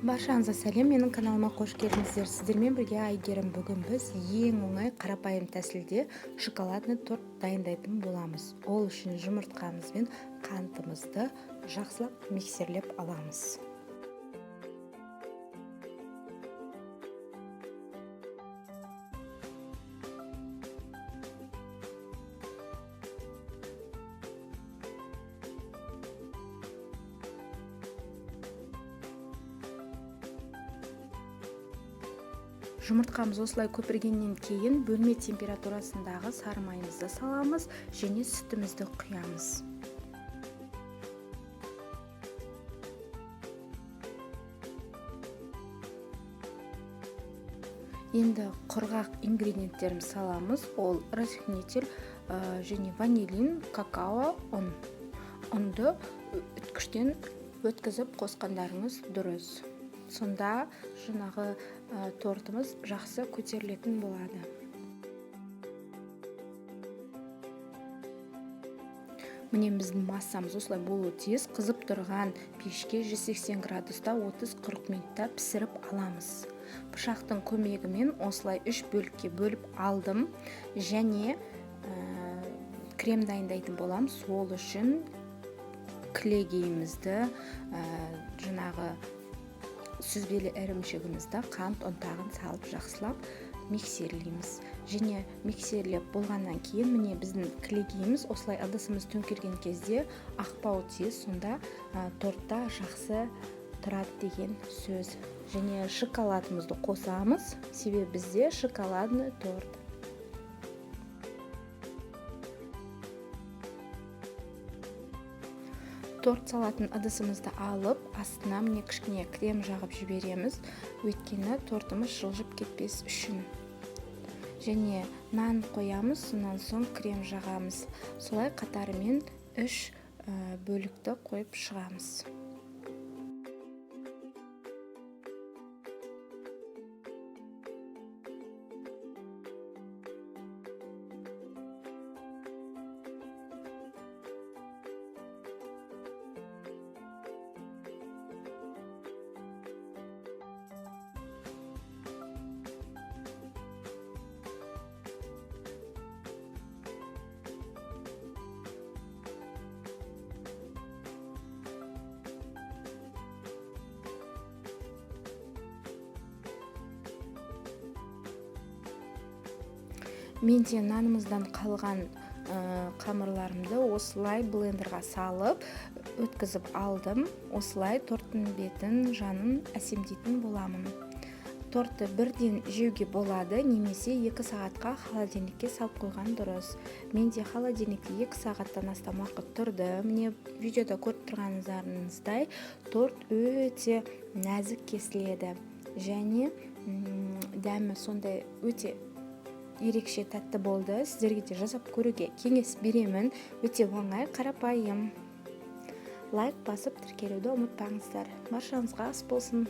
Баршаңызға сәлем, менің каналыма қош келдіңіздер. Сіздермен бірге Айгерім. Бүгін біз ең оңай қарапайым тәсілде шоколадный торт дайындайтын боламыз. Ол үшін жұмыртқамыз бен қантымызды жақсылап миксерлеп аламыз. Жұмыртқамыз осылай көпіргеннен кейін бөлме температурасындағы сары майымызды саламыз және сүтімізді құямыз. Енді құрғақ ингредиенттеріміз саламыз. Ол разрыхлитель және ванилин, какао, ұн. Ұнды үткіштен өткізіп қосқандарыңыз дұрыс. Сонда жаңағы тортымыз жақсы көтерілетін болады. Міне біздің массамыз осылай болуы тиіс. Қызып тұрған пешке 180 градуста 30-40 минутта пісіріп аламыз. Пышақтың көмегімен осылай 3 бөлікке бөліп алдым және крем дайындайтын боламыз. Сол үшін кілегейімізді, жаңағы сүзбелі ірімшігімізді қант ұнтағын салып жақсылап миксерлейміз. Және миксерлеп болғаннан кейін міне біздің кілегейіміз осылай ыдысымыз төңкерген кезде ақпауы тиіс, сонда тортта жақсы тұрады деген сөз. Және шоколадымызды қосамыз, себебі бізде шоколадный торт. Торт салатын ыдысымызды алып, астына міне кішкене крем жағып жібереміз, өйткені тортымыз жылжып кетпес үшін. Және нан қоямыз, сонан соң крем жағамыз. Солай қатарымен 3 бөлікті қойып шығамыз. Мен де нанымыздан қалған қамырларымды осылай блендерға салып, өткізіп алдым. Осылай торттың бетін, жанын әсемдейтін боламын. Тортты бірден жеуге болады, немесе 2 сағатқа холодильникке салып қойған дұрыс. Мен де холодильникте 2 сағаттан астам уақыт тұрды. Міне видеода көріп тұрғаныңыздай торт өте нәзік кесіледі. Және дәмі сондай өте ерекше тәтті болды. Сіздерге де жасап көруге кеңес беремін. Өте оңай, қарапайым. Лайк басып тіркелуді ұмытпаңыздар. Баршаңызға ас болсын.